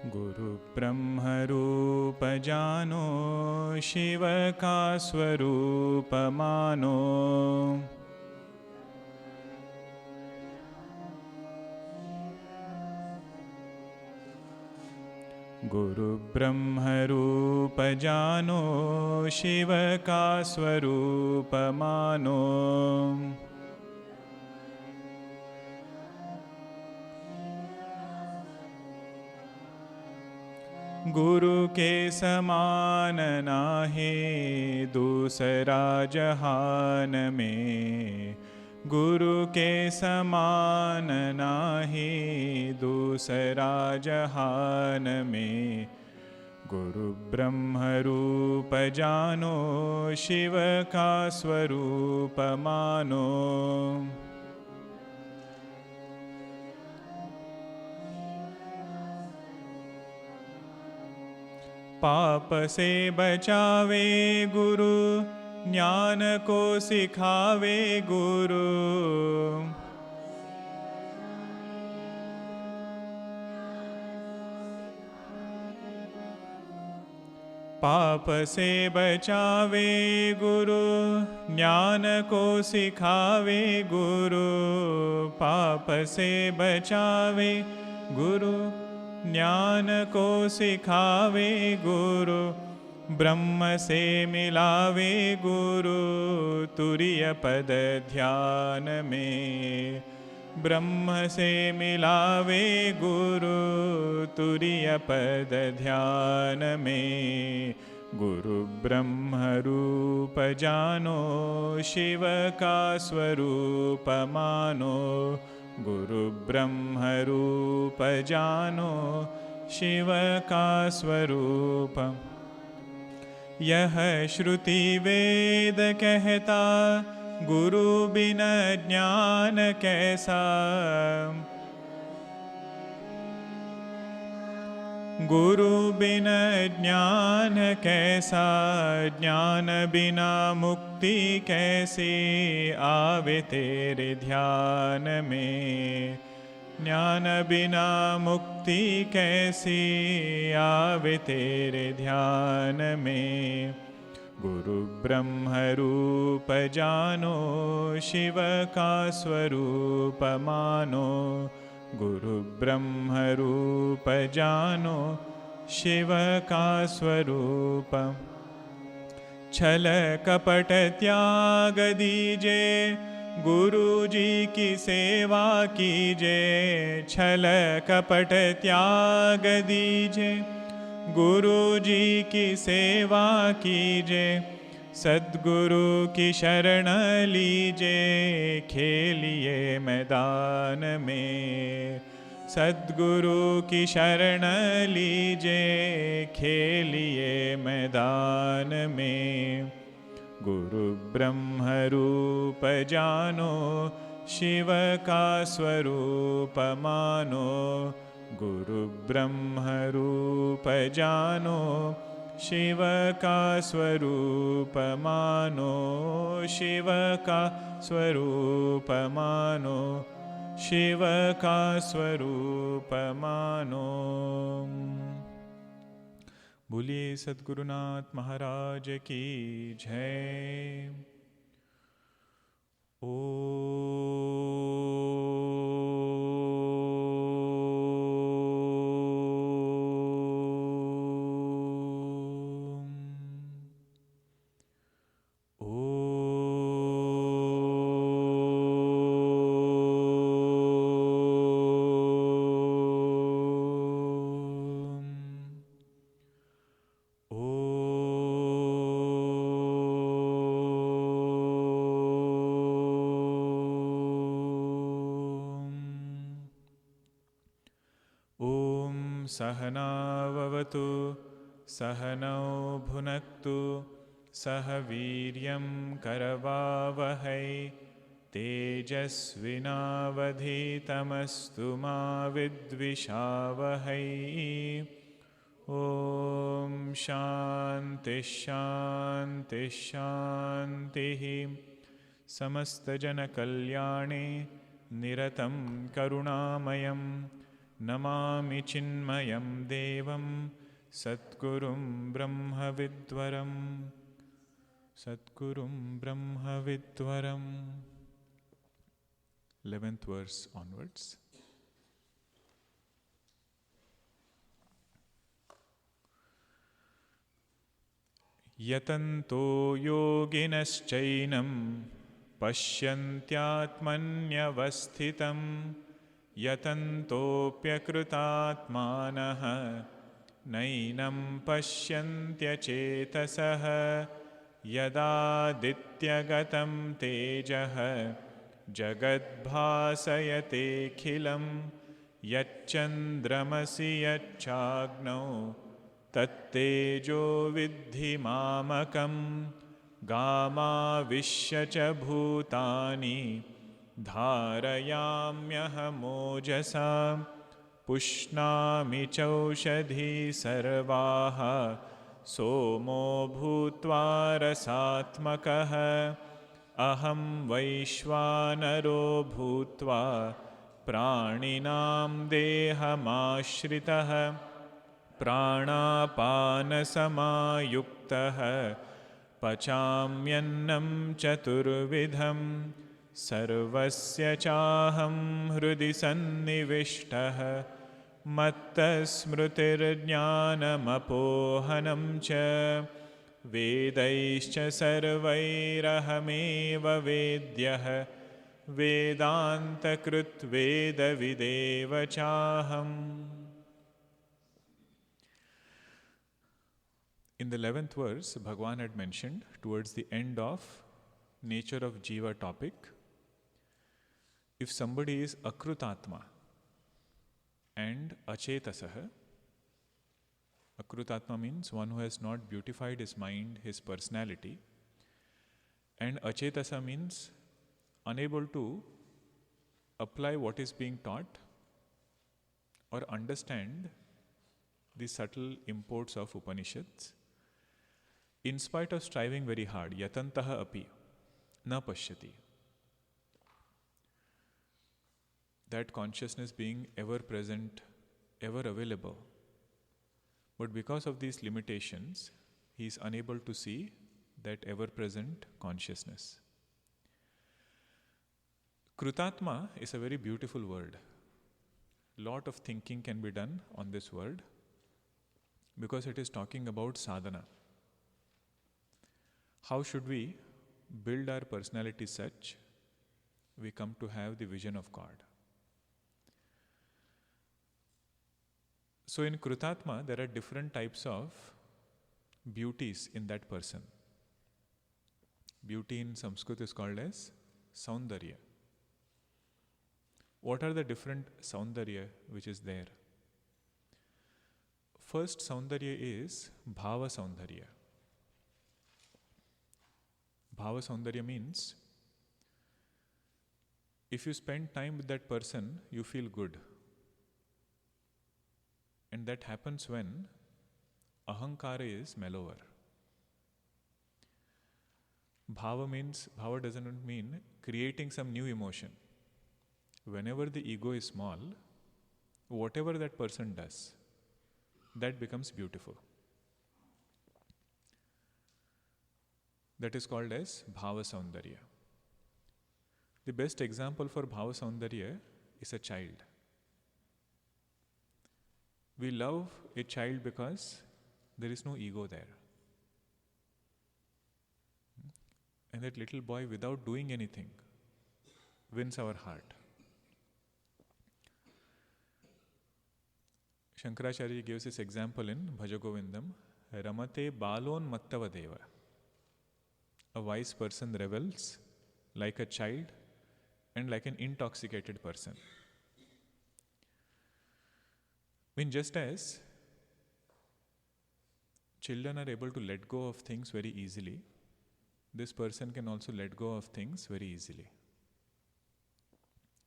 गुरु ब्रह्म रूप जानो, शिव का स्वरूप मानो। गुरु ब्रह्म रूप जानो, शिव का स्वरूप मानो। गुरु के समान नाहे दूसरा जहान में, गुरु के समान नाहे दूसरा जहान में। गुरु ब्रह्म रूप जानो, शिव का स्वरूप मानो। पाप से बचावे गुरु, ज्ञान को सिखावे गुरु। पाप से बचावे गुरु, ज्ञान को सिखावे गुरु। पाप से बचावे गुरु, ज्ञान को सिखावे गुरु। ब्रह्म से मिलावे गुरु, तुरीय पद ध्यान में। ब्रह्म से मिलावे गुरु, तुरीय पद ध्यान में। गुरु ब्रह्म रूप जानो, शिव का स्वरूप मानो। गुरु ब्रह्म रूप जानो, शिव का स्वरूप। यह श्रुति वेद कहता, गुरु बिन ज्ञान कैसा। गुरु बिन ज्ञान कैसा, ज्ञान बिना मुक्ति कैसे आवे तेरे ध्यान में। ज्ञान बिना मुक्ति कैसी आवे तेरे ध्यान में। गुरु ब्रह्म रूप जानो, शिव का स्वरूप मानो। गुरु ब्रह्म रूप जानो, शिव का स्वरूप। छल कपट त्याग दीजे, गुरु जी की सेवा कीजे। छल कपट त्याग दीजे, गुरु जी की सेवा कीजे। सद्गुरु की शरण लीजे, खेलिए मैदान में। सद्गुरु की शरण लीजे, खेलिए मैदान में। गुरु ब्रह्म रूप जानो, शिव का स्वरूप मानो। गुरु ब्रह्म रूप जानो, शिव का स्वरूप मानो। शिव का स्वरूप मानो। शिव का स्वरूप मानो। बोलिए सद्गुरुनाथ महाराज की जय। सहनाववतु सहनौ भुनक्तु सह वीर्यं करवावहै तेजस्विनावधीतमस्तु मा विद्विषावहै। ॐ शान्ति शान्ति शान्तिः। समस्तजनकल्याणे निरतं करुणामयं Namami Chinmayam Devam Satgurum Brahmavidvaram. Satgurum Brahmavidvaram. 11th verse onwards. Yatanto yoginaschainam pasyantyatmanyavasthitam yatantopyakrutatmanah nainam pasyantyachetasaha yadadityagatam tejah jagadbhasayatekhilam yachandramasi yachagno Tattejo vidhi mamakam gama vishya bhutani dharayamyaham pushnami chaushadhi sarvaha somo bhutva rasatmakah aham vaishvanaro bhutva praninam dehamashritah प्राणापानसमायुक्तः पचाम्यन्नं चतुर्विधं सर्वस्य चाहं हृदि सन्निविष्टः मत्तस्मृतिर्ज्ञानमपोहनं च वेदैश्च सर्वैरहमेव वेद्यः वेदान्तकृद्वेदविदेव चाहम्. In the 11th verse, Bhagavan had mentioned towards the end of nature of Jiva topic, if somebody is Akrutatma and Achetasaha, Akrutatma means one who has not beautified his mind, his personality, and Achetasa means unable to apply what is being taught or understand the subtle imports of Upanishads. In spite of striving very hard, yatantaha api na pashyati. That consciousness being ever present, ever available. But because of these limitations, he is unable to see that ever present consciousness. Krutatma is a very beautiful word. Lot of thinking can be done on this word because it is talking about sadhana. How should we build our personality such we come to have the vision of God? So in Krutatma, there are different types of beauties in that person. Beauty in Sanskrit is called as Saundarya. What are the different Saundarya which is there? First Saundarya is Bhava Saundarya. Bhava Saundarya means if you spend time with that person, you feel good. And that happens when ahankara is mellower. Bhava doesn't mean creating some new emotion. Whenever the ego is small, whatever that person does, that becomes beautiful. That is called as Bhava Saundarya. The best example for Bhava Saundarya is a child. We love a child because there is no ego there. And that little boy, without doing anything, wins our heart. Shankaracharya gives this example in Bhajagovindam, Ramate Balon Mattavadeva. A wise person revels like a child and like an intoxicated person. I mean, just as children are able to let go of things very easily, this person can also let go of things very easily.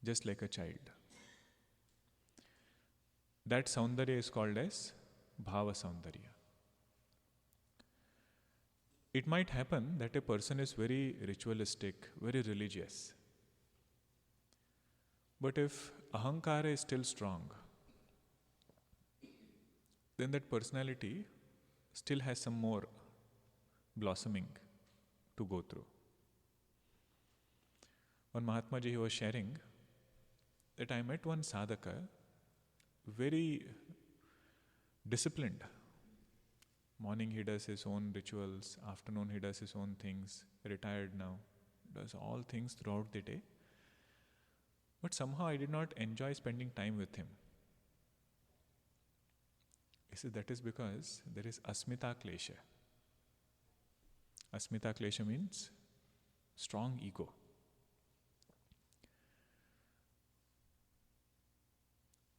Just like a child. That Saundarya is called as Bhava Saundarya. It might happen that a person is very ritualistic, very religious. But if ahankara is still strong, then that personality still has some more blossoming to go through. One Mahatma Ji, he was sharing that I met one sadhaka, very disciplined. Morning he does his own rituals, afternoon he does his own things, retired now, does all things throughout the day. But somehow I did not enjoy spending time with him. He said that is because there is asmita klesha. Asmita klesha means strong ego.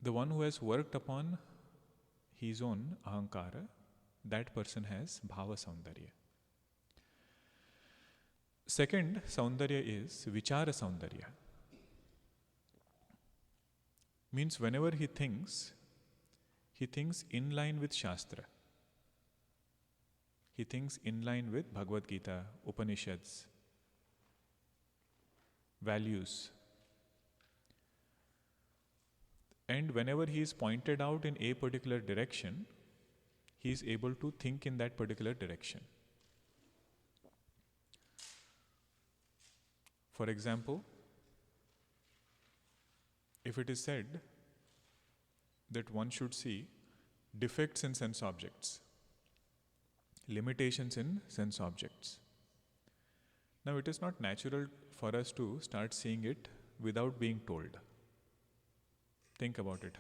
The one who has worked upon his own ahankara, that person has bhava saundarya. Second saundarya is vichara saundarya. Means whenever he thinks in line with Shastra. He thinks in line with Bhagavad Gita, Upanishads, values. And whenever he is pointed out in a particular direction, he is able to think in that particular direction. For example, if it is said that one should see defects in sense objects, limitations in sense objects. Now it is not natural for us to start seeing it without being told. Think about it.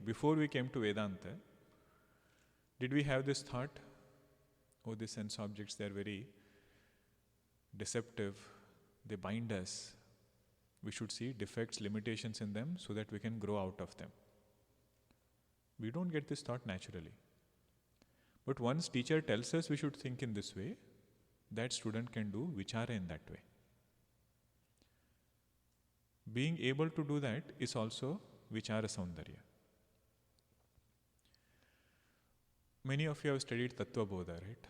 Before we came to Vedanta, did we have this thought, oh, these sense objects, they are very deceptive, they bind us. We should see defects, limitations in them so that we can grow out of them. We don't get this thought naturally. But once teacher tells us we should think in this way, that student can do vichara in that way. Being able to do that is also vichara saundarya. Many of you have studied Tattva Bodha, right?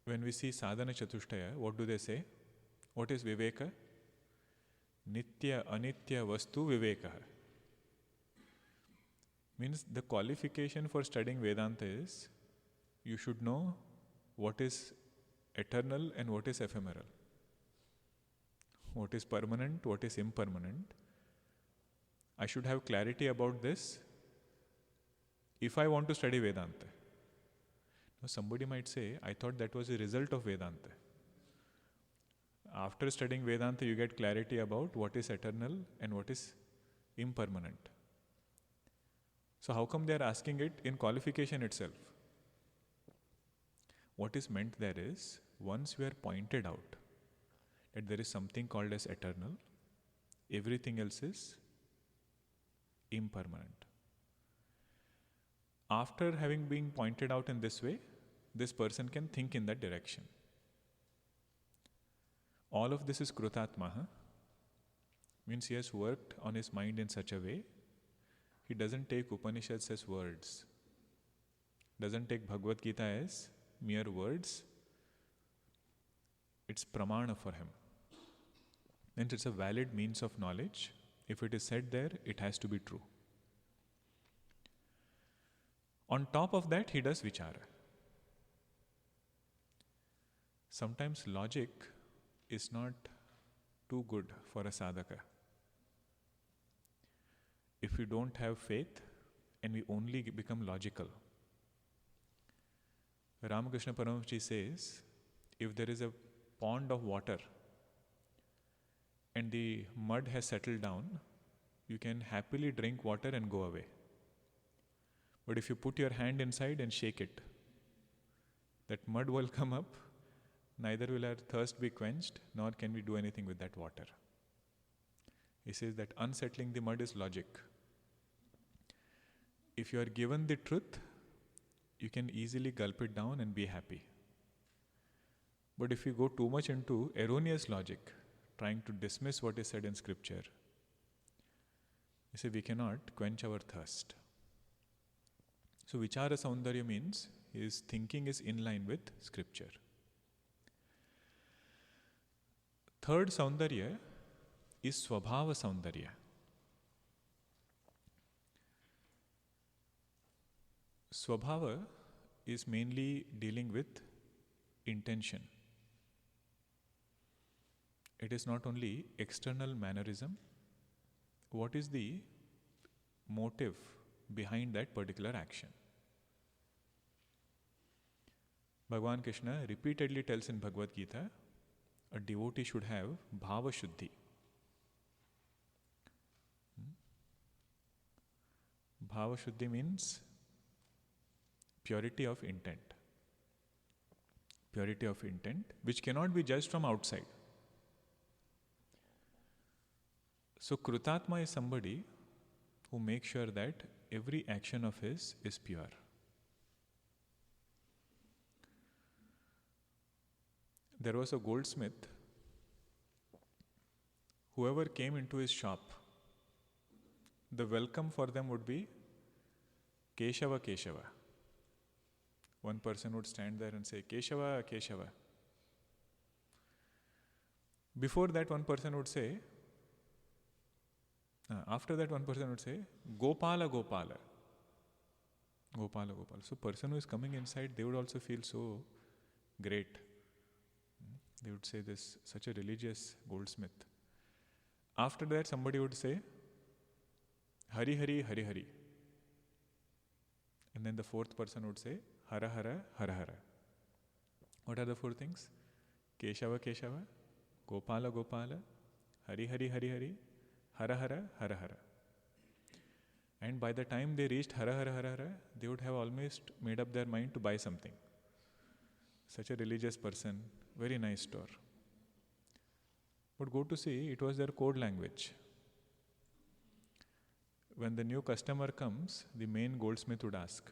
When we see sadhana chatushtaya, what do they say? What is viveka? Nitya anitya vastu vivekaha. Means the qualification for studying Vedanta is you should know what is eternal and what is ephemeral. What is permanent, what is impermanent. I should have clarity about this if I want to study Vedanta. Now somebody might say, I thought that was a result of Vedanta. After studying Vedanta, you get clarity about what is eternal and what is impermanent. So how come they are asking it in qualification itself? What is meant there is, once we are pointed out that there is something called as eternal, everything else is impermanent. After having been pointed out in this way, this person can think in that direction. All of this is krutatma. Means he has worked on his mind in such a way, he doesn't take Upanishads as words, doesn't take Bhagavad Gita as mere words. It's pramana for him. And it's a valid means of knowledge. If it is said there, it has to be true. On top of that, he does vichara. Sometimes logic is not too good for a sadhaka. If we don't have faith and we only become logical. Ramakrishna Paramahamsa says, if there is a pond of water and the mud has settled down, you can happily drink water and go away. But if you put your hand inside and shake it, that mud will come up, neither will our thirst be quenched, nor can we do anything with that water. He says that unsettling the mud is logic. If you are given the truth, you can easily gulp it down and be happy. But if you go too much into erroneous logic, trying to dismiss what is said in scripture, you say we cannot quench our thirst. So vichara saundarya means his thinking is in line with scripture. Third saundarya is swabhava saundarya. Swabhava is mainly dealing with intention. It is not only external mannerism. What is the motive behind that particular action? Bhagavan Krishna repeatedly tells in Bhagavad Gita, a devotee should have bhava shuddhi. Bhava shuddhi means purity of intent. Purity of intent, which cannot be judged from outside. So Krutatma is somebody who makes sure that every action of his is pure. There was a goldsmith. Whoever came into his shop, the welcome for them would be Keshava, Keshava. One person would stand there and say, Keshava, Keshava. Before that, one person would say, after that, one person would say, Gopala, Gopala. Gopala, Gopala. So, person who is coming inside, they would also feel so great. They would say this, such a religious goldsmith. After that, somebody would say, Hari Hari, Hari Hari. And then the fourth person would say, Hara Hara, Hara Hara. What are the four things? Keshava, Keshava, Gopala, Gopala, Hari Hari, Hari Hari, Hara Hara, Hara Hara. And by the time they reached Hara Hara, Hara Hara, they would have almost made up their mind to buy something. Such a religious person, very nice store. But go to see, it was their code language. When the new customer comes, the main goldsmith would ask,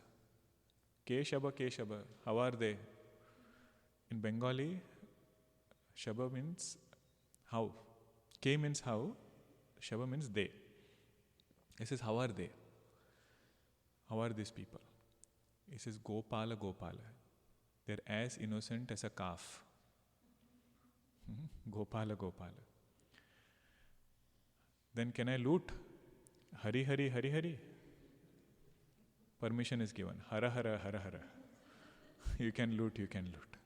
Keshaba, Keshaba, how are they? In Bengali, Shaba means how. K means how, Shaba means they. He says, how are they? How are these people? He says, Gopala, Gopala. They're as innocent as a calf. Gopala, Gopala. Then can I loot? Hari Hari, Hari Hari. Permission is given. Hara Hara, Hara Hara. You can loot, you can loot.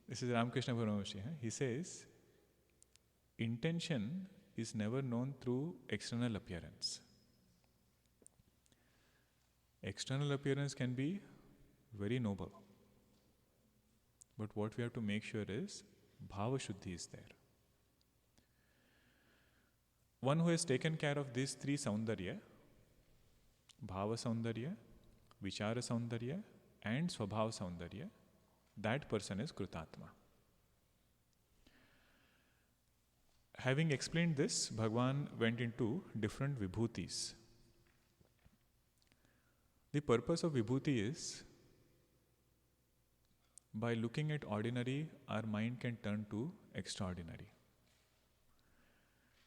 This is Ramakrishna Paramahamsa. He says, intention is never known through external appearance. External appearance can be very noble. But what we have to make sure is, bhava shuddhi is there. One who has taken care of these three saundarya, bhava saundarya, vichara saundarya, and swabhava saundarya, that person is Krutatma. Having explained this, Bhagavan went into different vibhutis. The purpose of vibhuti is, by looking at ordinary, our mind can turn to extraordinary.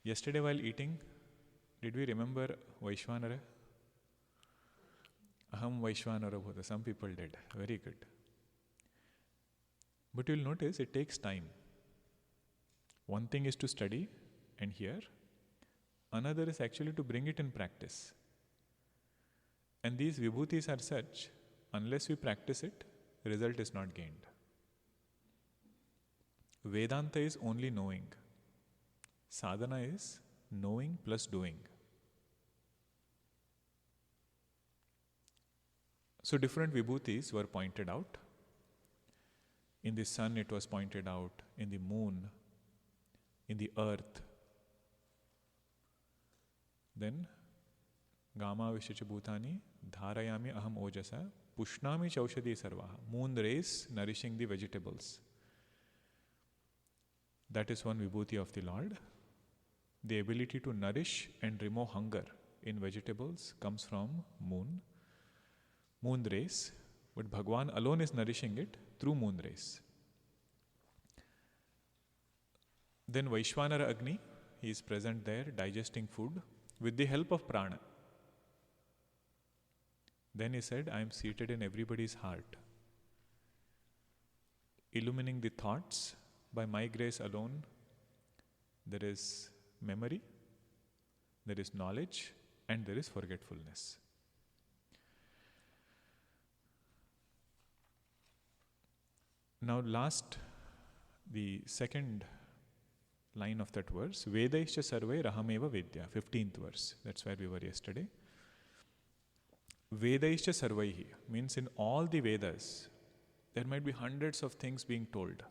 Yesterday while eating, did we remember Vaishvanara? Aham Vaishvanara bhota. Some people did. Very good. But you'll notice it takes time. One thing is to study and hear. Another is actually to bring it in practice. And these vibhutis are such, unless we practice it, result is not gained. Vedanta is only knowing. Sadhana is knowing plus doing. So different vibhutis were pointed out. In the sun it was pointed out, in the moon, in the earth. Then Gama Vishicha Bhutani Dharayami Aham Ojasa Pushnami Chaushadi Sarvaha. Moon rays nourishing the vegetables. That is one vibhuti of the Lord. The ability to nourish and remove hunger in vegetables comes from moon rays, but Bhagwan alone is nourishing it through moon rays. Then Vaishvanara Agni, he is present there digesting food with the help of prana. Then he said, I am seated in everybody's heart, illumining the thoughts. By my grace alone, there is memory, there is knowledge, and there is forgetfulness. Now the second line of that verse, Vedaischa sarve rahameva vedya, 15th verse. That's where we were yesterday. Vedaischa sarvaihi means in all the Vedas, there might be hundreds of things being told.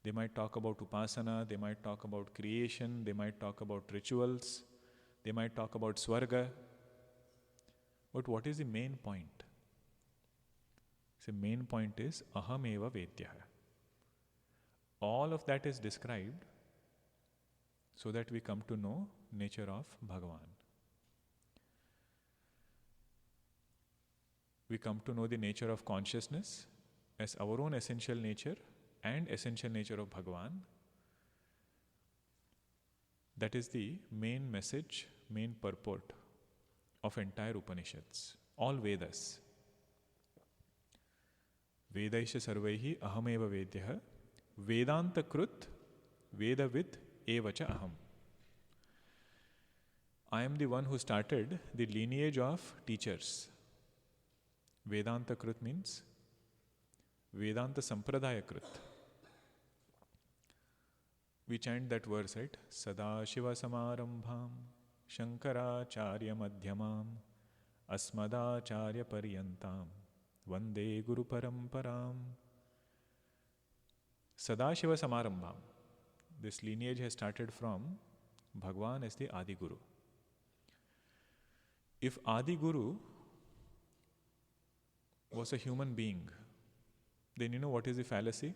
They might talk about upasana, they might talk about creation, they might talk about rituals, they might talk about swarga. But what is the main point? The main point is ahameva vedya. All of that is described so that we come to know nature of Bhagavan. We come to know the nature of consciousness as our own essential nature and essential nature of Bhagavan. That is the main message, main purport of entire Upanishads, all Vedas. Vedaisha sarvaihi ahameva vedyah Vedanta krut Vedavid evacha aham. I am the one who started the lineage of teachers. Vedanta krut means Vedanta sampradaya krut. We chant that verse, right? Sadashiva samarambham Shankaracharya madhyamam Asmadacharya paryantam Vande Guru Paramparam. Sadashiva samarambham. This lineage has started from Bhagwan as the Adi Guru. If Adi Guru was a human being, then you know what is the fallacy?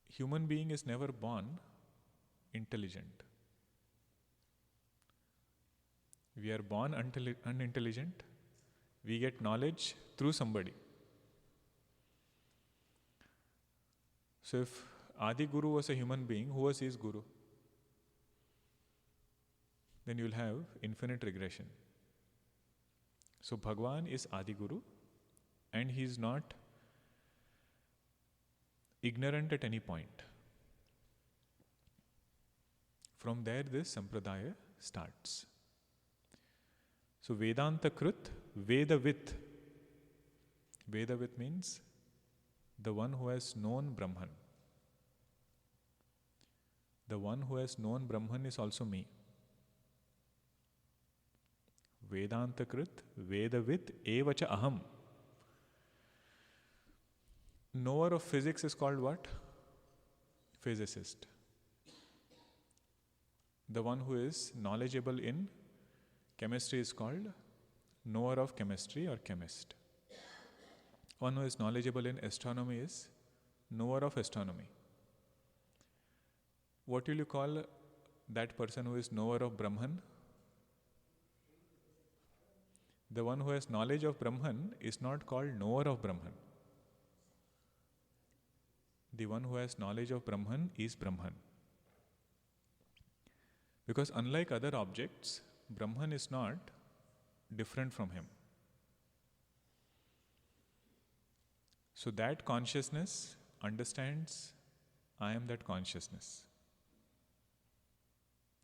Human being is never born intelligent. We are born unintelligent. We get knowledge through somebody. So if Adi Guru was a human being, who was his Guru? Then you will have infinite regression. So Bhagwan is Adi Guru and he is not ignorant at any point. From there this sampradaya starts. So Vedanta krut, Vedavit. Vedavit means the one who has known Brahman. The one who has known Brahman is also me. Vedanta krit, Vedavit evacha aham. Knower of physics is called what? Physicist. The one who is knowledgeable in chemistry is called knower of chemistry or chemist. One who is knowledgeable in astronomy is knower of astronomy. What will you call that person who is knower of Brahman? The one who has knowledge of Brahman is not called knower of Brahman. The one who has knowledge of Brahman is Brahman. Because unlike other objects, Brahman is not different from him. So that consciousness understands, I am that consciousness.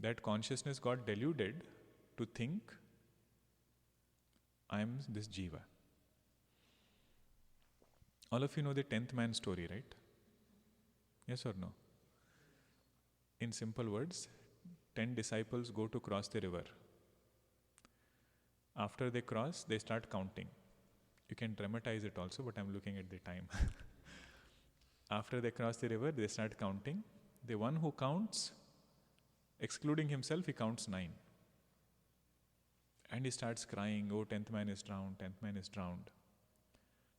That consciousness got deluded to think, I am this jiva. All of you know the 10th man story, right? Yes or no? In simple words, 10 disciples go to cross the river. After they cross, they start counting. You can dramatize it also, but I'm looking at the time. After they cross the river, they start counting. The one who counts, excluding himself, he counts 9. And he starts crying, oh, 10th man is drowned, 10th man is drowned.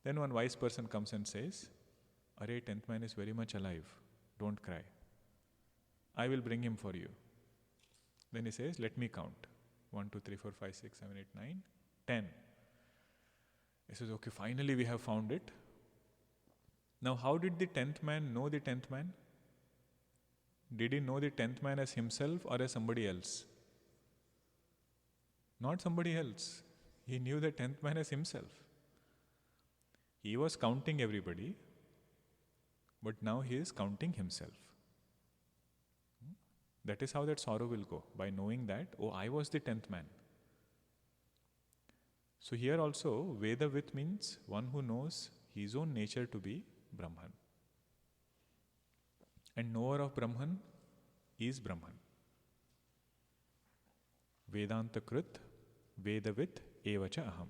Then one wise person comes and says, Arey, 10th man is very much alive, don't cry. I will bring him for you. Then he says, let me count. 1, 2, 3, 4, 5, 6, 7, 8, 9, 10. He says, okay, finally we have found it. Now how did the 10th man know the 10th man? Did he know the 10th man as himself or as somebody else? Not somebody else. He knew the 10th man as himself. He was counting everybody, but now he is counting himself. That is how that sorrow will go, by knowing that, oh, I was the 10th man. So here also, Vedavit means one who knows his own nature to be Brahman. And knower of Brahman is Brahman. Vedanta Krit, Vedavit Evacha Aham.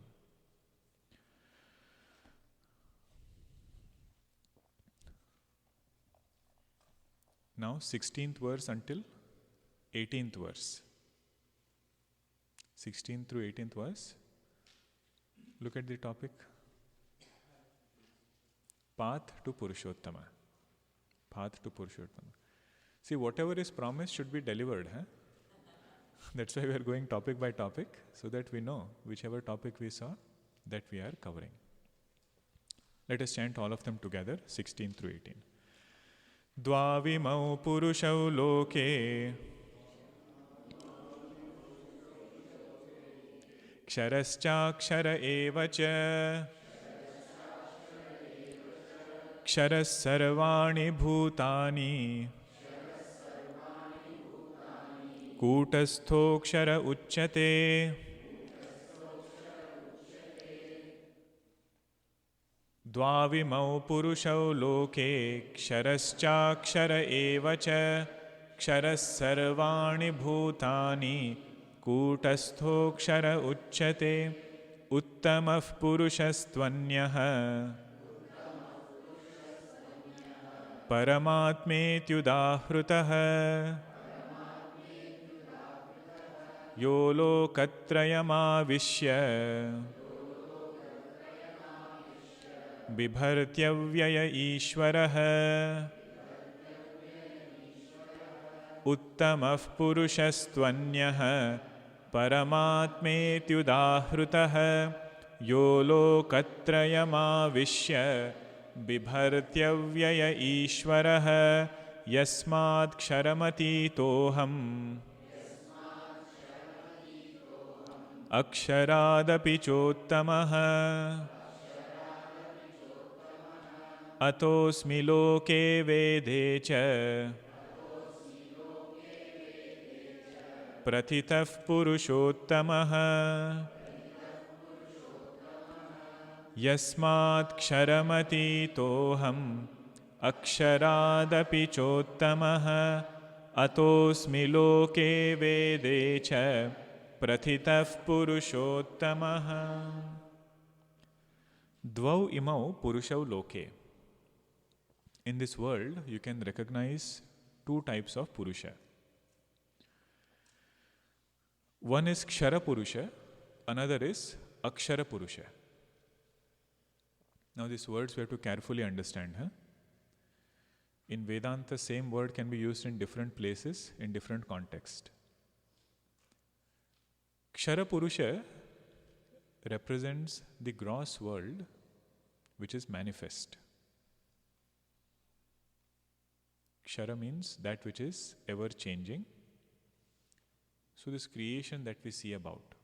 Now 16th verse until 18th verse. 16th through 18th verse. Look at the topic. Path to Purushottama. Path to Purushottama. See, whatever is promised should be delivered. Huh? That's why we are going topic by topic, so that we know whichever topic we saw, that we are covering. Let us chant all of them together, 16 through 18. Dvavimau purushau loke ksharascha eva cha ksharas sarvani bhutani kutastho uchyate Dvavimau purushau loke ksharascha eva cha ksharas sarvani bhutani kutastho uchyate uttamah purushastvanyah paramatmetyudahritah yo lokatrayamavishya बिभर्त्यव्यय ईश्वरः उत्तमः पुरुषस्त्वन्यः परमात्मेत्युदाहृतः यो लोकत्रयमाविश्य बिभर्त्यव्यय ईश्वरः यस्मात्क्षरमतीतोऽहम् अक्षरादपि चोत्तमः अतोऽस्मि लोके वेदे च प्रथितः पुरुषोत्तमः यस्मात् क्षरमतीतोऽहम् अक्षरादपि चोत्तमः अतोऽस्मि लोके वेदे च प्रथितः पुरुषोत्तमः द्वौ इमौ पुरुषौ लोके. In this world, you can recognize two types of Purusha. One is Kshara Purusha, another is Akshara Purusha. Now these words we have to carefully understand. In Vedanta, same word can be used in different places, in different context. Kshara Purusha represents the gross world which is manifest. Kshara means that which is ever changing. So this creation that we see about,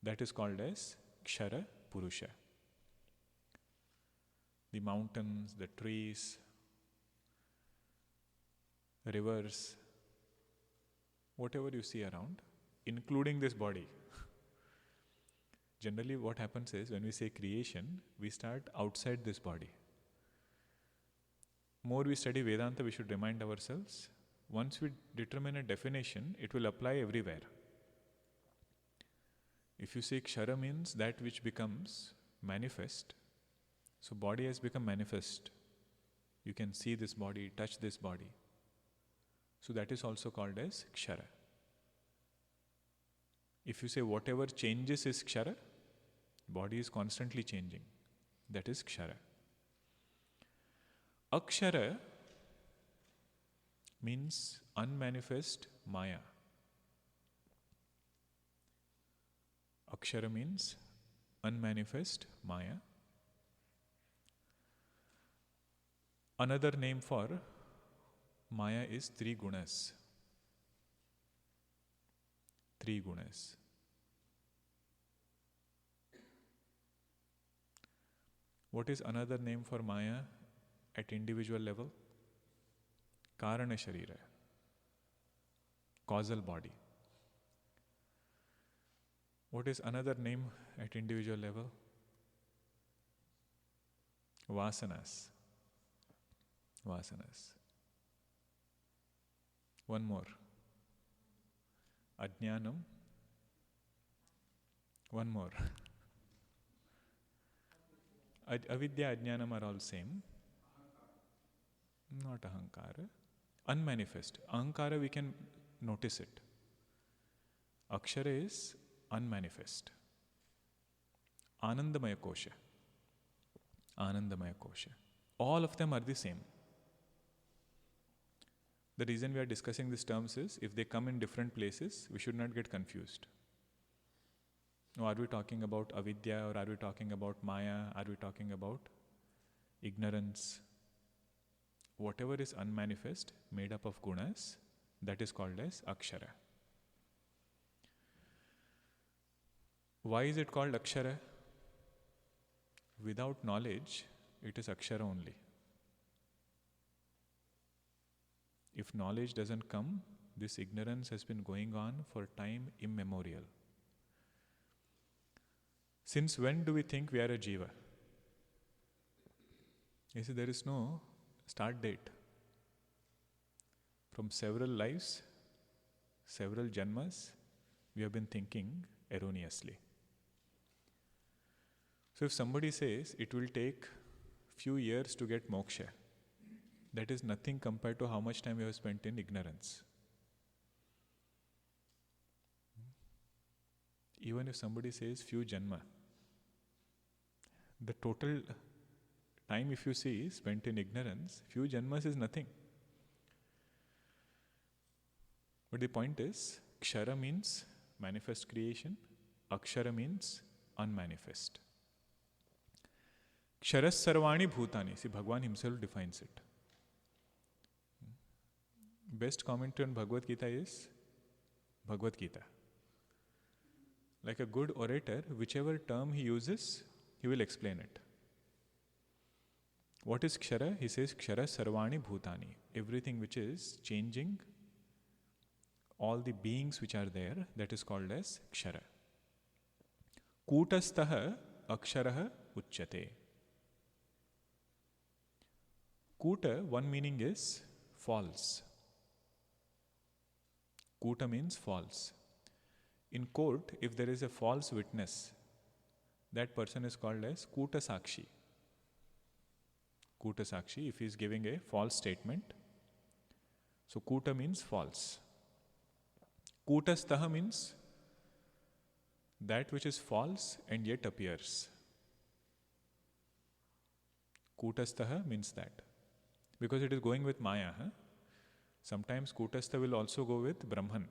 that is called as Kshara Purusha. The mountains, the trees, rivers, whatever you see around, including this body. Generally what happens is, when we say creation, we start outside this body. More we study Vedanta, we should remind ourselves, once we determine a definition, it will apply everywhere. If you say Kshara means that which becomes manifest, so body has become manifest. You can see this body, touch this body. So that is also called as Kshara. If you say whatever changes is Kshara, body is constantly changing. That is Kshara. Akshara means unmanifest Maya. Akshara means unmanifest Maya. Another name for Maya is three gunas. Three gunas. What is another name for Maya at individual level? Karana Sharira, causal body. What is another name at individual level? Vasanas. Vasanas. One more. Ajnanam. One more. Avidya, Ajnanam are all same. Not ahankara. Unmanifest. Ahankara, we can notice it. Akshara is unmanifest. Anandamaya kosha. Anandamaya kosha. All of them are the same. The reason we are discussing these terms is, if they come in different places, we should not get confused. Now, are we talking about avidya, or are we talking about maya? Are we talking about ignorance? Whatever is unmanifest, made up of gunas, that is called as akshara. Why is it called akshara? Without knowledge, it is akshara only. If knowledge doesn't come, this ignorance has been going on for time immemorial. Since when do we think we are a jiva? You see, there is no start date. From several lives, several janmas, we have been thinking erroneously. So if somebody says it will take few years to get moksha, that is nothing compared to how much time we have spent in ignorance. Even if somebody says few janma, the total time, if you see, spent in ignorance, few janmas is nothing. But the point is, kshara means manifest creation, akshara means unmanifest. Ksharas sarvani bhutani. See, Bhagwan himself defines it. Best commentary on Bhagavad Gita is Bhagavad Gita. Like a good orator, whichever term he uses, he will explain it. What is kshara? He says kshara sarvani bhutani. Everything which is changing, all the beings which are there, that is called as kshara. Kutastaha aksharaha uchyate. Kuta, one meaning is false. Kuta means false. In court, if there is a false witness, that person is called as Kuta Sakshi. Kuta Sakshi, if he is giving a false statement. So Kuta means false. Kutastaha means that which is false and yet appears. Kutastaha means that. Because it is going with Maya. Sometimes Kutastha will also go with Brahman.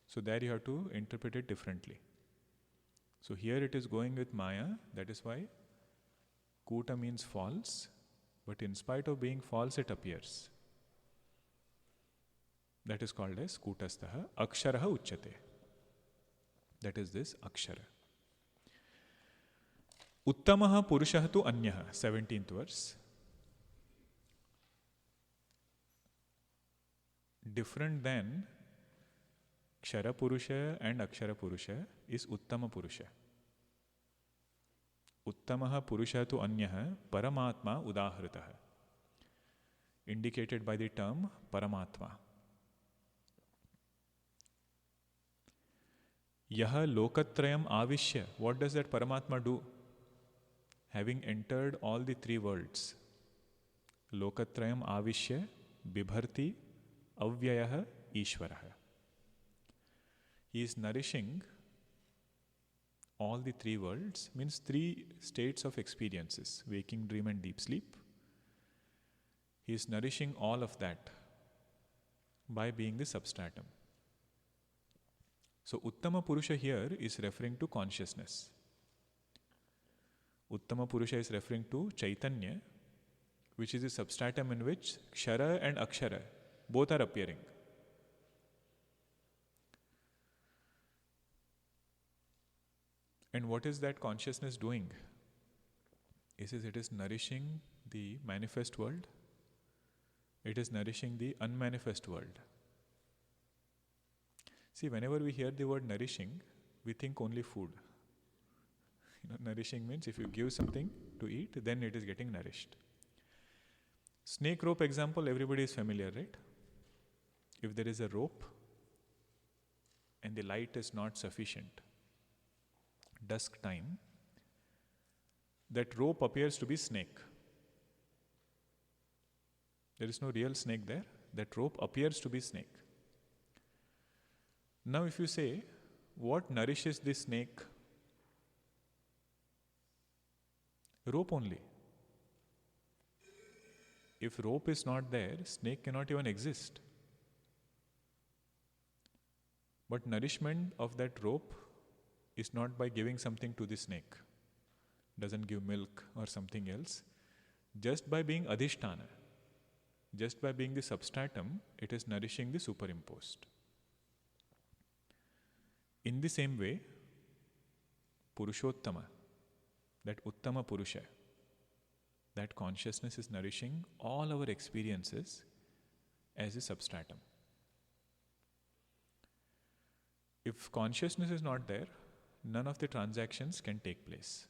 So there you have to interpret it differently. So here it is going with Maya, that is why Kuta means false, but in spite of being false, it appears. That is called as Kutastaha. Aksharaha uchyate. That is this Akshara. Uttamaha Purushaha tu Anyaha, 17th verse. Different than Kshara Purusha and Akshara Purusha is Uttama Purusha. Uttamaha Purusha tu Anyaha Paramatma Udahritaha. Indicated by the term Paramatma. Yaha Lokatrayam Avishya. What does that Paramatma do? Having entered all the three worlds. Lokatrayam Avishya Bibharti Avyayaha Ishvaraha. He is nourishing all the three worlds, means three states of experiences, waking, dream and deep sleep. He is nourishing all of that by being the substratum. So Uttama Purusha here is referring to consciousness. Uttama Purusha is referring to Chaitanya, which is the substratum in which Kshara and Akshara both are appearing. And what is that consciousness doing? He says it is nourishing the manifest world. It is nourishing the unmanifest world. See, whenever we hear the word nourishing, we think only food. Nourishing means if you give something to eat, then it is getting nourished. Snake rope example, everybody is familiar, right? If there is a rope and the light is not sufficient, dusk time, that rope appears to be snake. There is no real snake there. That rope appears to be snake. Now if you say, what nourishes the snake? Rope only. If rope is not there, snake cannot even exist. But nourishment of that rope is not by giving something to the snake. Doesn't give milk or something else. Just by being adhisthana, just by being the substratum, it is nourishing the superimposed. In the same way, Purushottama, that Uttama Purusha, that consciousness is nourishing all our experiences as a substratum. If consciousness is not there, none of the transactions can take place.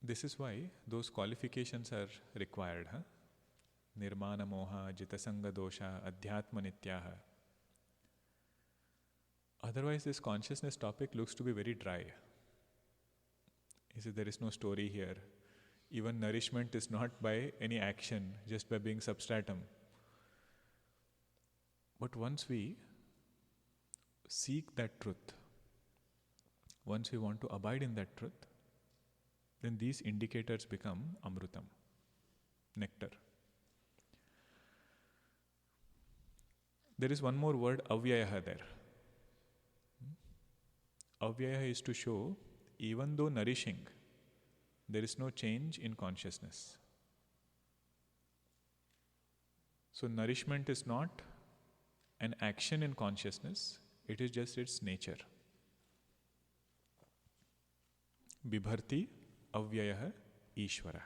This is why those qualifications are required. Nirmana moha, jitasanga dosha, adhyatma nityaha. Otherwise, this consciousness topic looks to be very dry. There is no story here. Even nourishment is not by any action, just by being substratum. But once we seek that truth, once we want to abide in that truth, then these indicators become amrutam, nectar. There is one more word, avyayaha, there. Avyayaha is to show, even though nourishing, there is no change in consciousness. So nourishment is not an action in consciousness, it is just its nature. Bibharti avyayah ishwarah.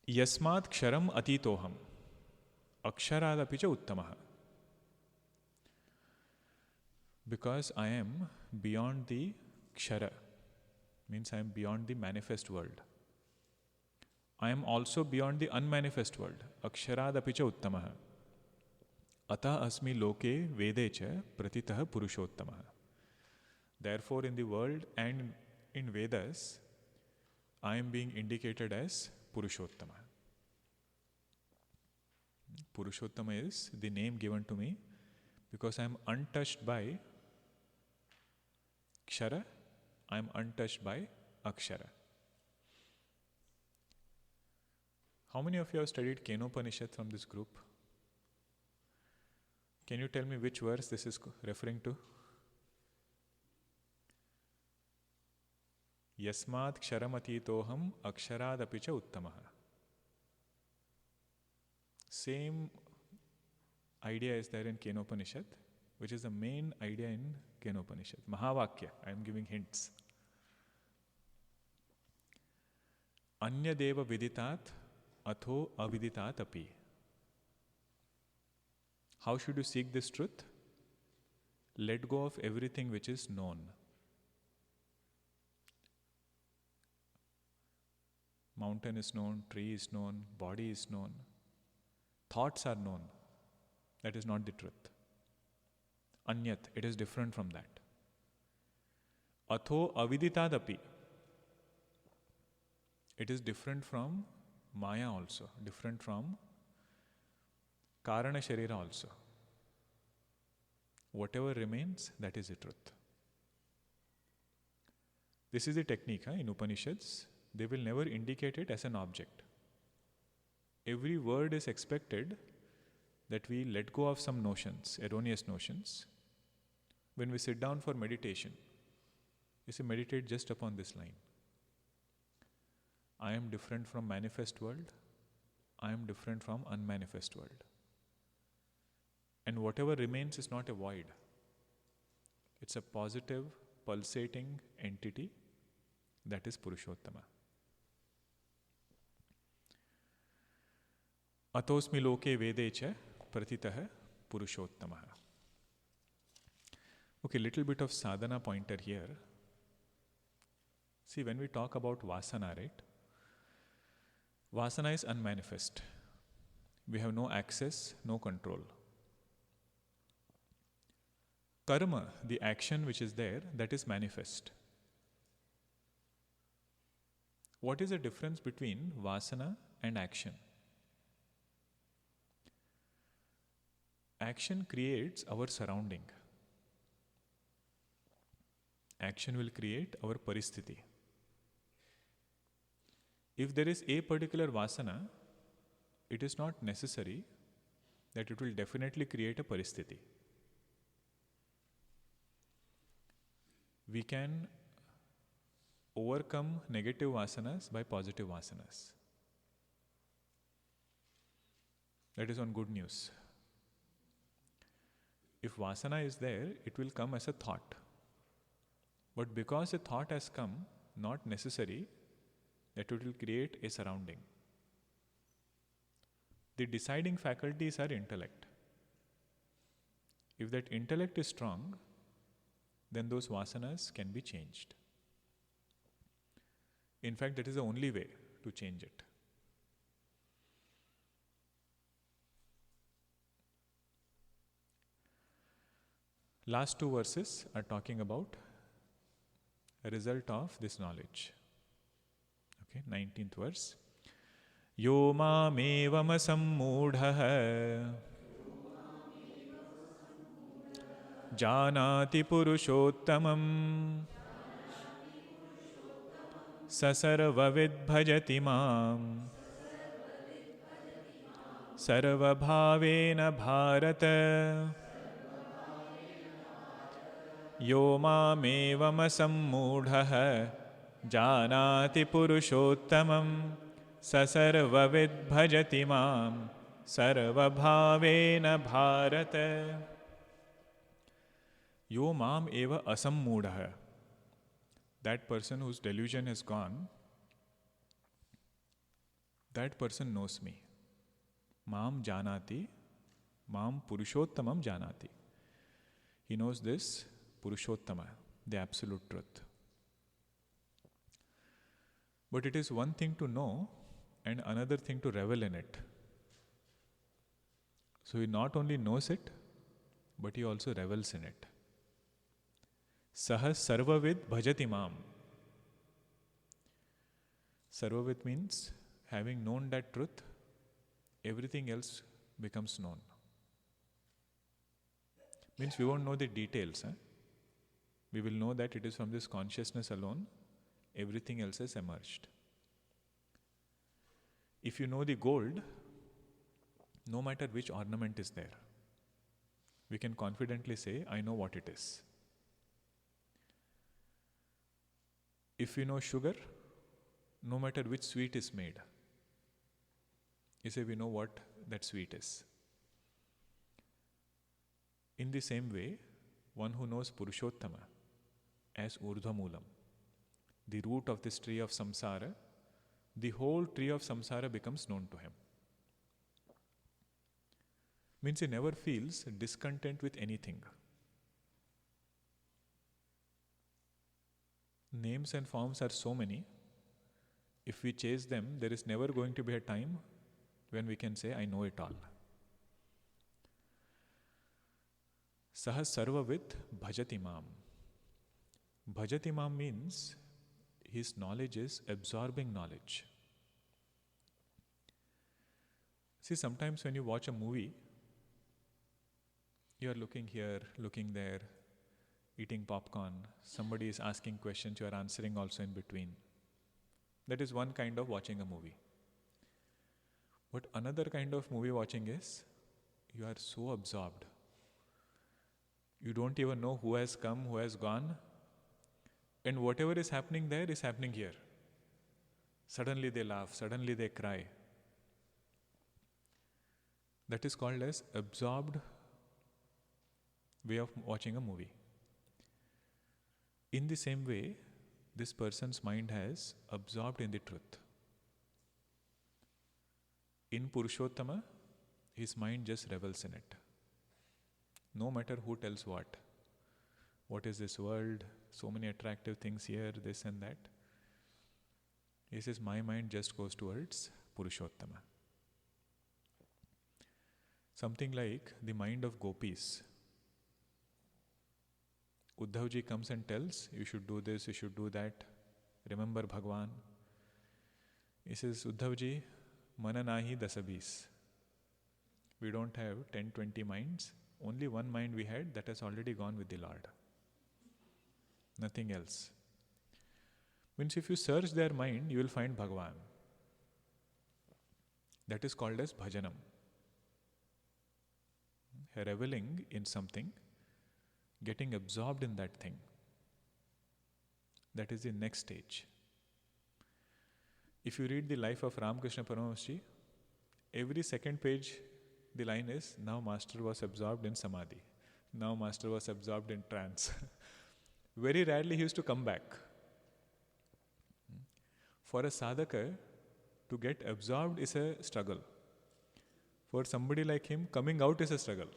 Yasmat ksharam atitoham aksharadapi cha uttamah. Because I am beyond the kshara, means I am beyond the manifest world. I am also beyond the unmanifest world. Aksharadapi cha uttamah. Ata asmi loke vede cha pratitah purushottamah. Therefore, in the world and in Vedas, I am being indicated as Purushottama. Purushottama is the name given to me because I am untouched by Kshara, I am untouched by Akshara. How many of you have studied Kenopanishad from this group? Can you tell me which verse this is referring to? Yasmat ksharamati aksharadapi cha uttamaha. Same idea is there in Kenopanishad, which is the main idea in Kenopanishad. Mahavakya, I am giving hints. Anya deva viditat atho aviditat api. How should you seek this truth? Let go of everything which is known. Mountain is known, tree is known, body is known. Thoughts are known. That is not the truth. Anyat, it is different from that. Atho aviditadapi. It is different from Maya also, different from Karana Sharira also. Whatever remains, that is the truth. This is the technique in Upanishads. They will never indicate it as an object. Every word is expected that we let go of some notions, erroneous notions. When we sit down for meditation, you say meditate just upon this line. I am different from manifest world. I am different from unmanifest world. And whatever remains is not a void. It's a positive, pulsating entity that is Purushottama. अतोस्मि लोके वेदे च pratitah purushottamah. Okay, little bit of sadhana pointer here. See, when we talk about vasana, right? Vasana is unmanifest. We have no access, no control. Karma, the action which is there, that is manifest. What is the difference between vasana and action? Action creates our surrounding. Action will create our paristhiti. If there is a particular vasana, it is not necessary that it will definitely create a paristhiti. We can overcome negative vasanas by positive vasanas. That is one good news. If vasana is there, it will come as a thought. But because a thought has come, not necessary that it will create a surrounding. The deciding faculties are intellect. If that intellect is strong, then those vasanas can be changed. In fact, that is the only way to change it. Last two verses are talking about a result of this knowledge. Okay, 19th verse. Yo mamevam sammudhah janati purushottamam sasarvavid bhajati mam sarvabhavena bharata. Yo mamevam sammudhah janati purushottamam sasarvavid bhajati mam sarvabhavena bharata. Yo mam eva asammudhah. That person whose delusion is gone, that person knows me. Mam janati, mam purushottamam janati. He knows this Purushottama, the absolute truth. But it is one thing to know and another thing to revel in it. So he not only knows it, but he also revels in it. Saha sarvavid bhajati mam. Sarvavid means having known that truth, everything else becomes known. Means we won't know the details. We will know that it is from this consciousness alone, everything else has emerged. If you know the gold, no matter which ornament is there, we can confidently say, I know what it is. If you know sugar, no matter which sweet is made, you say we know what that sweet is. In the same way, one who knows Purushottama as Urdhvamulam, the root of this tree of samsara, the whole tree of samsara becomes known to him. Means he never feels discontent with anything. Names and forms are so many. If we chase them, there is never going to be a time when we can say, I know it all. Saha sarvavid bhajati mam. Bhajati mam means his knowledge is absorbing knowledge. See, sometimes when you watch a movie, you are looking here, looking there, eating popcorn, somebody is asking questions, you are answering also in between. That is one kind of watching a movie. But another kind of movie watching is, you are so absorbed. You don't even know who has come, who has gone, and whatever is happening there is happening here. Suddenly they laugh, suddenly they cry. That is called as absorbed way of watching a movie. In the same way, this person's mind has absorbed in the truth. In Purushottama, his mind just revels in it. No matter who tells what. What is this world? So many attractive things here, this and that. He says, my mind just goes towards Purushottama. Something like the mind of gopis. Uddhavji comes and tells, you should do this, you should do that. Remember Bhagwan. He says, Uddhavji, mana nahi dasabis. We don't have 10, 20 minds. Only one mind we had that has already gone with the Lord. Nothing else. Means if you search their mind, you will find Bhagwan. That is called as bhajanam. Reveling in something, getting absorbed in that thing. That is the next stage. If you read the life of Ramakrishna Paramahamsa, every second page the line is, now Master was absorbed in Samadhi. Now Master was absorbed in trance. Very rarely he used to come back. For a sadhaka, to get absorbed is a struggle. For somebody like him, coming out is a struggle.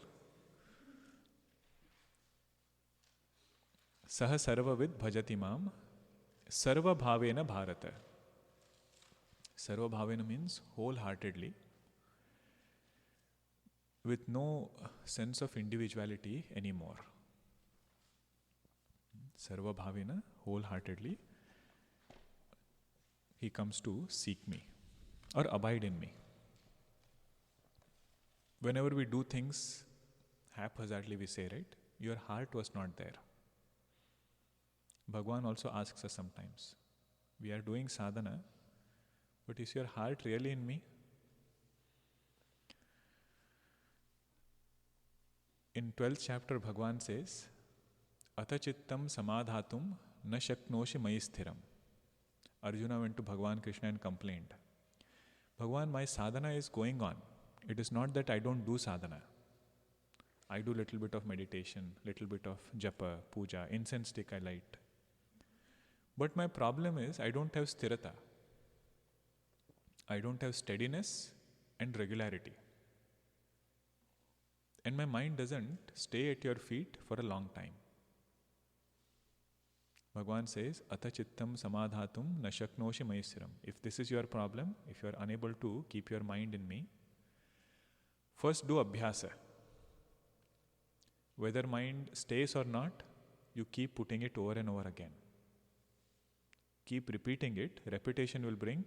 Saha sarvavid bhajati mam, sarva bhavena bharata. Sarva bhavena means wholeheartedly, with no sense of individuality anymore. Sarva bhavena, wholeheartedly, he comes to seek me or abide in me. Whenever we do things haphazardly, we say, right? Your heart was not there. Bhagwan also asks us sometimes, we are doing sadhana, but is your heart really in me? In 12th chapter, Bhagwan says, Atachittam samadhatum na shaknoshi mai sthiram. Arjuna went to Bhagwan Krishna and complained, Bhagwan, my sadhana is going on. It is not that I don't do sadhana. I do little bit of meditation, little bit of japa, puja, incense stick I light. But my problem is I don't have sthirata. I don't have steadiness and regularity. And my mind doesn't stay at your feet for a long time. Bhagwan says, Atachittam samadhatum na shaknoshi maisiram. If this is your problem, if you are unable to keep your mind in me, first do abhyasa. Whether mind stays or not, you keep putting it over and over again. Keep repeating it. Repetition will bring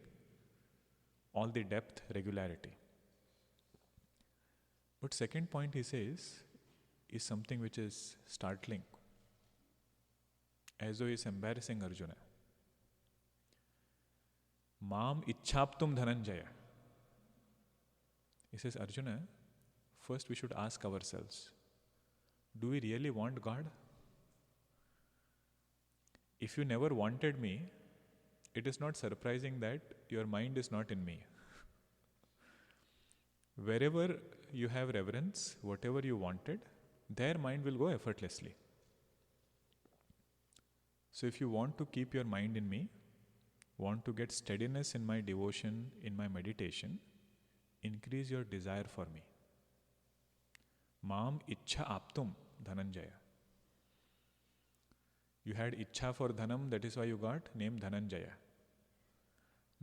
all the depth, regularity. But second point he says is something which is startling. As though he is embarrassing Arjuna. Mam ichhaptum dhananjaya. He says, Arjuna, first we should ask ourselves, do we really want God? If you never wanted me, it is not surprising that your mind is not in me. Wherever you have reverence, whatever you wanted, their mind will go effortlessly. So if you want to keep your mind in me, want to get steadiness in my devotion, in my meditation, increase your desire for me. Mam ichha aptum dhananjaya. You had ichha for dhanam, that is why you got name Dhananjaya.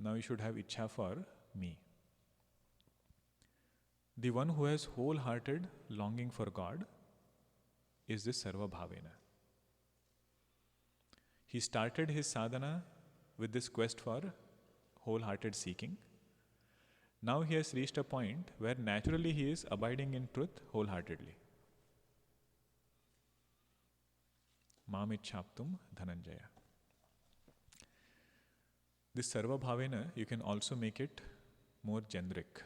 Now you should have ichha for me. The one who has wholehearted longing for God is this Sarva Bhavena. He started his sadhana with this quest for wholehearted seeking. Now he has reached a point where naturally he is abiding in truth wholeheartedly. Mamichhaptum dhananjaya. This Sarva Bhavena, you can also make it more generic.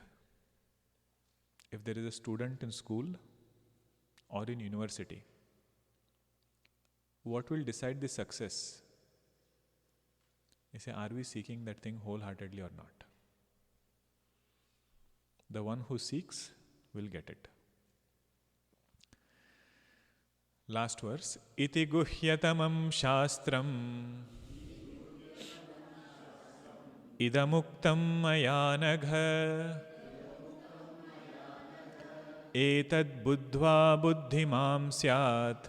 If there is a student in school or in university, what will decide the success? You say, are we seeking that thing wholeheartedly or not? The one who seeks will get it. Last verse. Iti guhyatamam shastram idamuktam maya nagha एतद् बुद्ध्वा बुद्धिमां स्यात्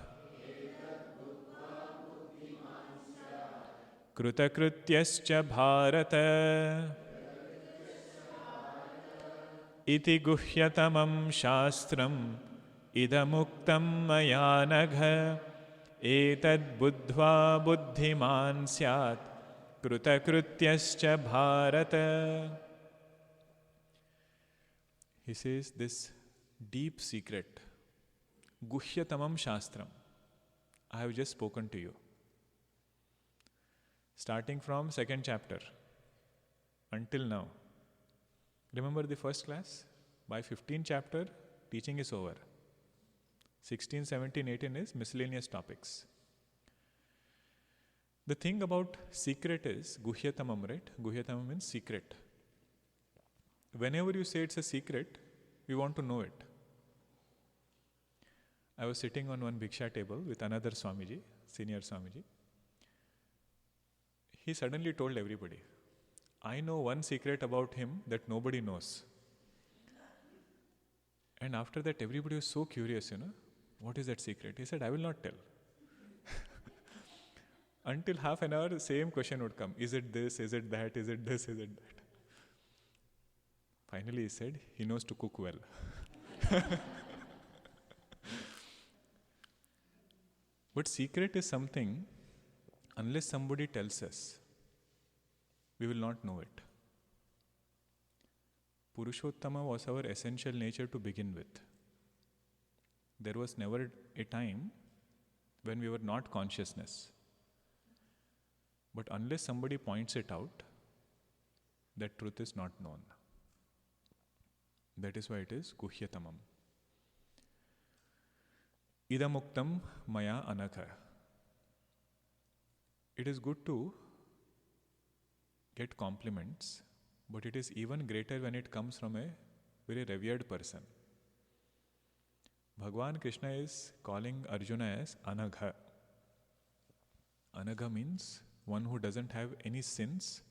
कृतकृत्यश्च भारत इति गुह्यतमं शास्त्रम् इदमुक्तं मया नघ एतद् बुद्ध्वा बुद्धिमान् स्यात् कृतकृत्यश्च Bharat. He says this deep secret, guhyatamam shastram, I have just spoken to you. Starting from second chapter until now. Remember the first class? By 15th chapter, teaching is over. 16, 17, 18 is miscellaneous topics. The thing about secret is guhyatamam, right? Guhyatamam means secret. Whenever you say it's a secret, we want to know it. I was sitting on one Bhiksha table with another Swamiji, senior Swamiji. He suddenly told everybody, I know one secret about him that nobody knows. And after that, everybody was so curious, what is that secret? He said, I will not tell. Until half an hour, the same question would come. Is it this? Is it that? Is it this? Is it that? Finally, he said, he knows to cook well. But secret is something, unless somebody tells us, we will not know it. Purushottama was our essential nature to begin with. There was never a time when we were not consciousness. But unless somebody points it out, that truth is not known. That is why it is guhyatamam. Idamuktam maya anakha. It is good to get compliments, but it is even greater when it comes from a very revered person. Bhagwan Krishna is calling Arjuna as Anagha. Anagha means one who doesn't have any sins,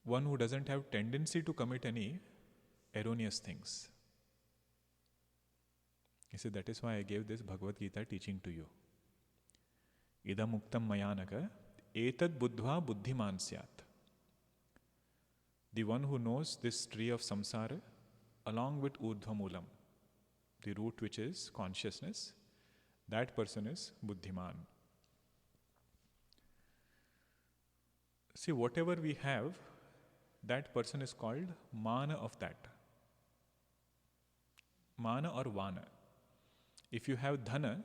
one who doesn't have tendency to commit any erroneous things. He said, that is why I gave this Bhagavad Gita teaching to you. Idam muktam mayanaka etad buddhva buddhiman syat. The one who knows this tree of samsara along with urdhvamulam, the root which is consciousness, that person is buddhiman. See, whatever we have, that person is called mana of that. Mana or vana. If you have dhana,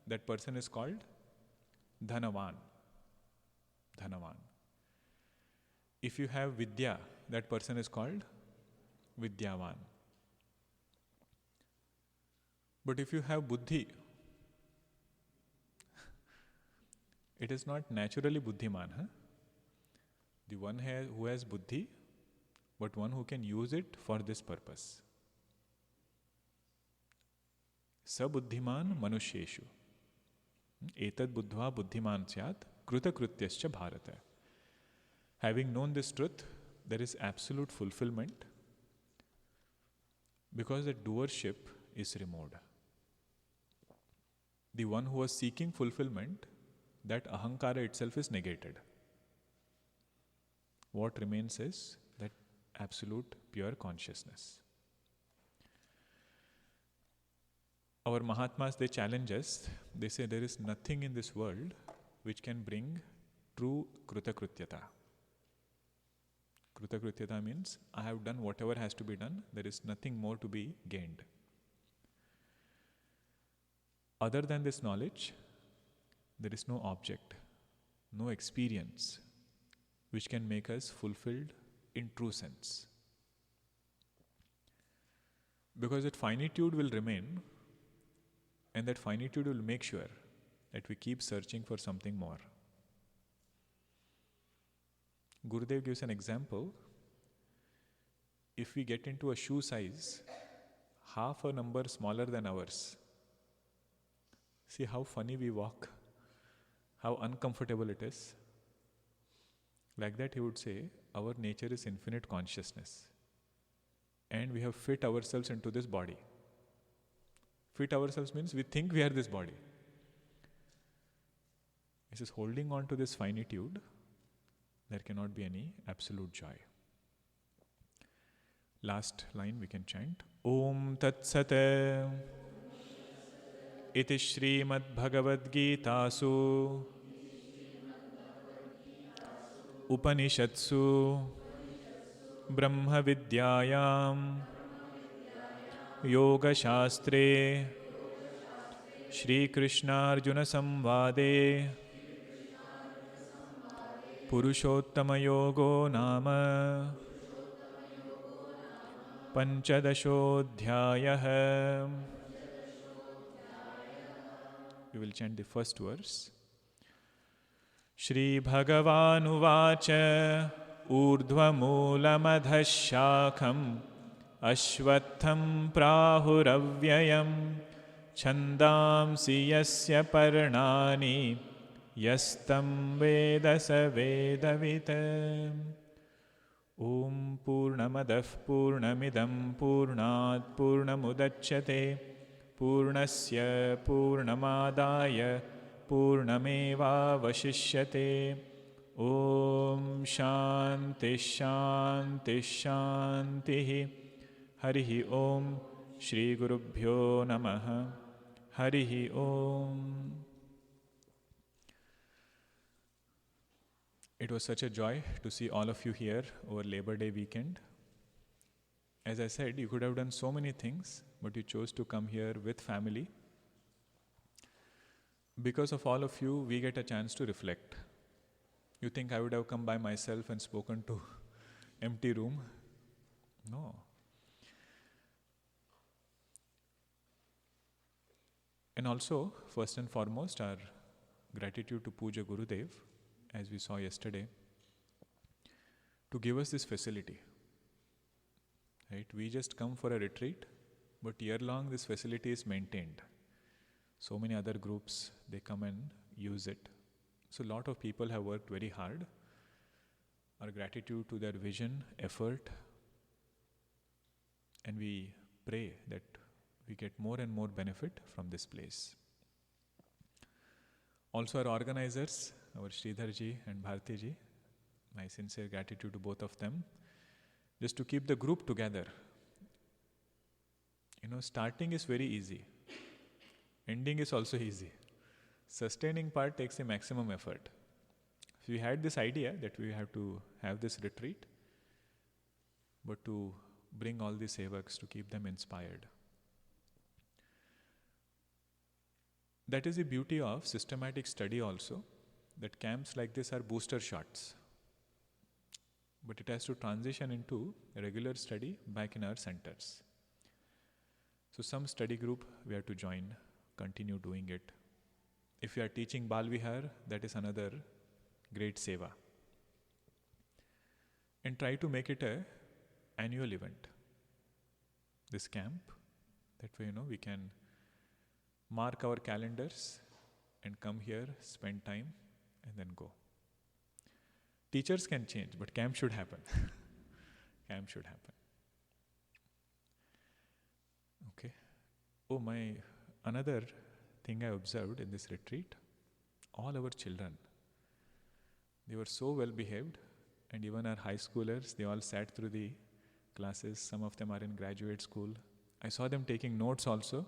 that person is called dhanavan. Dhanavan. If you have vidya, that person is called vidyavan. But if you have buddhi, it is not naturally buddhiman. The one who has buddhi, but one who can use it for this purpose. Sabuddhiman manusheshu. Etad buddhva buddhiman syat kruta krutyascha bharata. Having known this truth, there is absolute fulfillment because the doership is removed. The one who was seeking fulfillment, that ahankara itself is negated. What remains is that absolute pure consciousness. Our Mahatmas, they challenge us. They say there is nothing in this world which can bring true Krutakrutyata. Krutakrutyata means I have done whatever has to be done. There is nothing more to be gained. Other than this knowledge, there is no object, no experience which can make us fulfilled in true sense. Because that finitude will remain, and that finitude will make sure that we keep searching for something more. Gurudev gives an example. If we get into a shoe size half a number smaller than ours, see how funny we walk, how uncomfortable it is. Like that he would say, our nature is infinite consciousness. and we have fit ourselves into this body. Fit ourselves means we think we are this body. This is holding on to this finitude. There cannot be any absolute joy. Last line we can chant. Om Tat Sat Iti Shrimad Bhagavad Gitasu Upanishatsu Brahma Vidyayam Yoga Shastre Shri Krishna Arjuna Samvade Purushottama Yogo Nama Panchadashodhyayah. We will chant the first verse. Shri Bhagavanuvāca Urdhvamūlamadhashākham Ashvatham Prahuravyayam Chandamsi Yasya Parnani Yastam Vedasa Vedavitam. Om Purnamadah Purnamidam Purnat Purnamudachyate Purnasya Purnamadaya Purnameva Vashishyate. Om Shanti Shanti Shanti. Harihi Om. Shri Gurubhyo Namaha. Harihi Om. It was such a joy to see all of you here over Labor Day weekend. As I said, you could have done so many things, but you chose to come here with family. Because of all of you, we get a chance to reflect. You think I would have come by myself and spoken to empty room? No. And also, first and foremost, our gratitude to Puja Gurudev, as we saw yesterday, to give us this facility. Right? We just come for a retreat, but year-long this facility is maintained. So many other groups, they come and use it. So a lot of people have worked very hard. Our gratitude to their vision, effort, and we pray that we get more and more benefit from this place. Also our organizers, our Sridharji and Bhartiji, my sincere gratitude to both of them, just to keep the group together. Starting is very easy. Ending is also easy. Sustaining part takes the maximum effort. So we had this idea that we have to have this retreat, but to bring all the sevaks, to keep them inspired. That is the beauty of systematic study also, that camps like this are booster shots. But it has to transition into regular study back in our centers. So some study group we have to join, continue doing it. If you are teaching Bal Vihar, that is another great seva. And try to make it an annual event. This camp, that way we can mark our calendars and come here, spend time, and then go. Teachers can change, but camp should happen. Camp should happen. Okay. Oh, another thing I observed in this retreat, all our children, they were so well behaved, and even our high schoolers, they all sat through the classes. Some of them are in graduate school. I saw them taking notes also.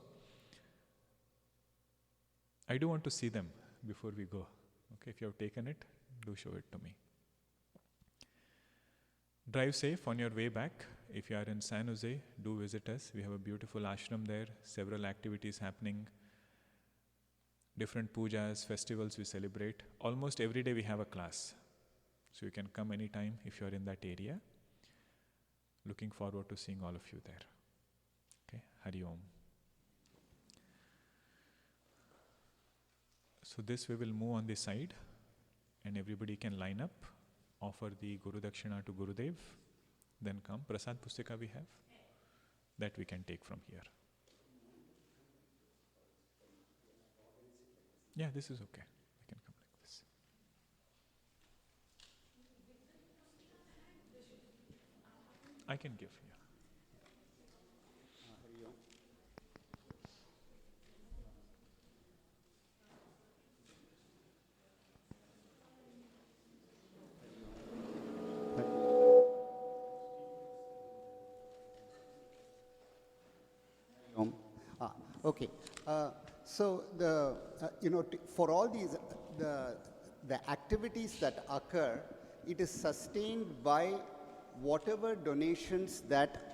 I do want to see them before we go. Okay, if you have taken it, do show it to me. Drive safe on your way back. If you are in San Jose, do visit us. We have a beautiful ashram there, several activities happening, different pujas, festivals we celebrate. Almost every day we have a class. So you can come anytime if you are in that area. Looking forward to seeing all of you there. Okay, Hari Om. So this we will move on the side, and everybody can line up, offer the Guru Dakshina to Gurudev, then come. Prasad Pustika we have, that we can take from here. Yeah, this is okay. We can come like this. I can give, yeah. Okay. So for all these, the activities that occur, it is sustained by whatever donations that